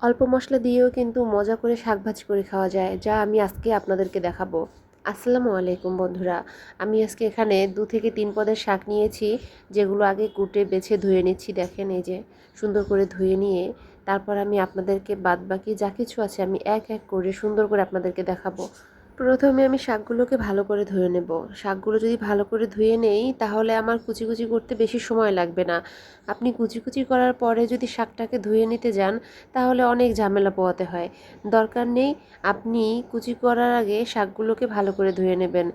অল্প মশলা দিয়েও কিন্তু মজা করে শাক ভাজি করে খাওয়া যায়, যা আমি আজকে আপনাদেরকে দেখাবো। আসসালামু আলাইকুম বন্ধুরা। আমি আজকে এখানে 2 থেকে 3 পদের শাক নিয়েছি, যেগুলো আগে কুটে বেছে ধুয়ে নিচ্ছি। দেখেন এই যে সুন্দর করে ধুয়ে নিয়ে তারপর আমি আপনাদেরকে বাদবাকি যা কিছু আছে আমি এক এক করে সুন্দর করে আপনাদেরকে দেখাবো। প্রথমে আমি শাকগুলোকে ভালো করে ধুয়ে নেব। শাকগুলো যদি ভালো করে ধুয়ে নেই তাহলে আমার কুচি কুচি করতে বেশি সময় লাগবে না। আপনি কুচি কুচি করার পরে যদি শাকটাকে ধুয়ে নিতে যান তাহলে অনেক ঝামেলা পোহাতে হয়। দরকার নেই, আপনি কুচি করার আগে শাকগুলোকে ভালো করে ধুয়ে নেবেন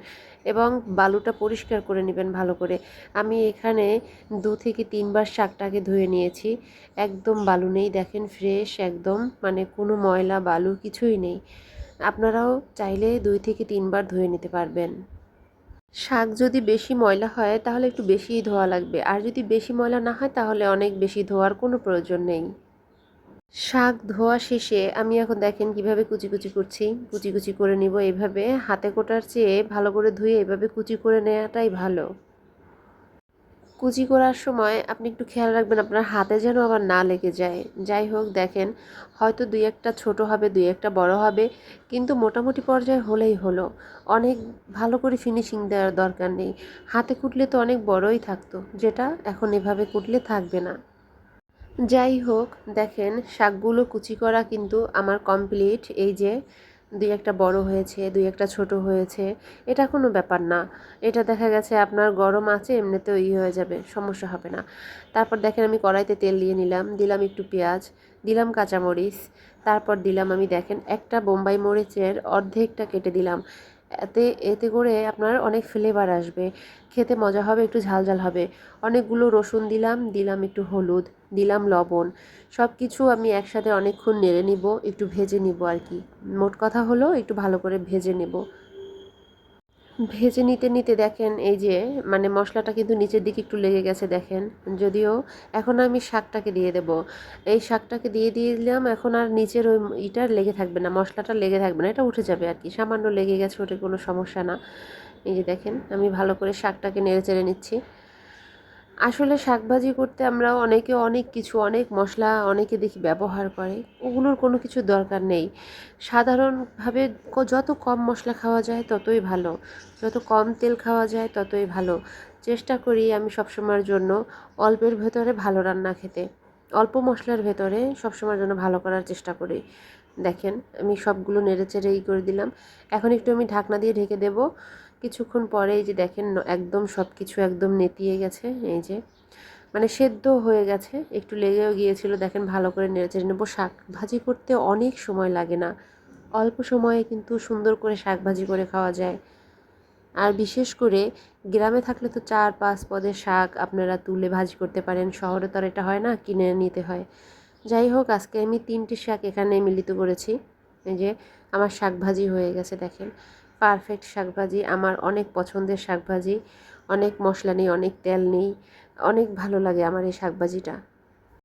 এবং বালুটা পরিষ্কার করে নেবেন ভালো করে। আমি এখানে 2 থেকে 3 বার শাকটাকে ধুয়ে নিয়েছি। একদম বালু নেই, দেখেন ফ্রেশ একদম, মানে কোনো ময়লা বালু কিছুই নেই। আপনারাও চাইলে 2 থেকে 3 বার ধুয়ে নিতে পারবেন। শাক যদি বেশি ময়লা হয় তাহলে একটু বেশিই ধোয়া লাগবে, আর যদি বেশি ময়লা না হয় তাহলে অনেক বেশি ধোয়ার কোনো প্রয়োজন নেই। শাক ধোয়া শেষে আমি এখন দেখেন কিভাবে কুচি কুচি করছি। কুচি কুচি করে নিব এইভাবে, হাতে কোটার চেয়ে ভালো করে ধুয়ে এভাবে কুচি করে নেওয়াটাই ভালো। কুচি করার সময় আপনি একটু খেয়াল রাখবেন আপনার হাতে যেন আবার না লেগে যায়। যাই হোক দেখেন, হয়তো 2-1টা ছোট হবে, 2-1টা বড় হবে, কিন্তু মোটামুটি পর্যায়ে হলেই হলো। অনেক ভালো করে ফিনিশিং দেওয়ার দরকার নেই। হাতে কুটলে তো অনেক বড়ই থাকতো, যেটা এখন এভাবে কুটলে থাকবে না। যাই হোক দেখেন, শাকগুলো কুচি করা কিন্তু আমার কমপ্লিট। এই যে 2-1টা বড় হয়েছে, 2-1টা ছোট হয়েছে, এটা কোনো ব্যাপার না। এটা দেখা গেছে আপনার গরম আছে এমনিতেও হয়ে যাবে, সমস্যা হবে না। তারপর দেখেন আমি কড়াইতে তেল দিয়ে নিলাম, দিলাম একটু পেঁয়াজ, দিলাম কাঁচামরিচ, তারপর দিলাম আমি দেখেন একটা বোম্বাই মরিচের অর্ধেকটা কেটে দিলাম। এতে এতে করে আপনার অনেক ফ্লেভার আসবে, খেতে মজা হবে, একটু ঝাল ঝাল হবে। অনেকগুলো রসুন দিলাম, দিলাম একটু হলুদ, দিলাম লবণ। সব কিছু আমি একসাথে অনেকক্ষণ নেড়ে নিব, একটু ভেজে নিব আর কি। মোট কথা হলো একটু ভালো করে ভেজে নেব। ভেজে নিতে নিতে দেখেন এই যে মানে মশলাটা কিন্তু নিচের দিকে একটু লেগে গেছে দেখেন। যদিও এখন আমি শাকটাকে দিয়ে দেব। এই শাকটাকে দিয়ে দিলাম, এখন আর নিচের ওই ইটা লেগে থাকবে না, মশলাটা লেগে থাকবে না, এটা উঠে যাবে আর কি। সামান্য লেগে গেছে, ওটা কোনো সমস্যা না। এই যে দেখেন আমি ভালো করে শাকটাকে নেড়ে চেড়ে নিচ্ছি। আসলে শাকভাজি করতে আমরা অনেকে অনেক কিছু, অনেক মশলা অনেকে দেখি ব্যবহার করে, ওগুলোর কোনো কিছু দরকার নেই। সাধারণভাবে যত কম মশলা খাওয়া যায় ততই ভালো, যত কম তেল খাওয়া যায় ততই ভালো। চেষ্টা করি আমি সবসময়ের জন্য অল্পের ভেতরে ভালো রান্না খেতে, অল্প মশলার ভেতরে সবসময়ের জন্য ভালো করার চেষ্টা করি। দেখেন আমি সবগুলো নেড়ে চেড়ে করে দিলাম। এখন একটু আমি ঢাকনা দিয়ে ঢেকে দেব। কিছুক্ষণ পরে এই যে দেখেন একদম সব কিছু একদম নেতিয়ে গেছে। এই যে মানে সেদ্ধ হয়ে গেছে, একটু লেগেও গিয়েছিল। দেখেন ভালো করে নেড়েচেড়ে নেবো। শাক ভাজি করতে অনেক সময় লাগে না, অল্প সময়ে কিন্তু সুন্দর করে শাক ভাজি করে খাওয়া যায়। আর বিশেষ করে গ্রামে থাকলে তো 4-5 পদের শাক আপনারা তুলে ভাজি করতে পারেন, শহরে তো আর এটা হয় না, কিনে নিতে হয়। যাই হোক আজকে আমি 3টি শাক এখানে মিলিত করেছি। এই যে আমার শাক ভাজি হয়ে গেছে দেখেন, পারফেক্ট শাক ভাজি, আমার অনেক পছন্দের শাক ভাজি। অনেক মশলা নেই, অনেক তেল নেই, অনেক ভালো লাগে আমার এই শাক ভাজিটা।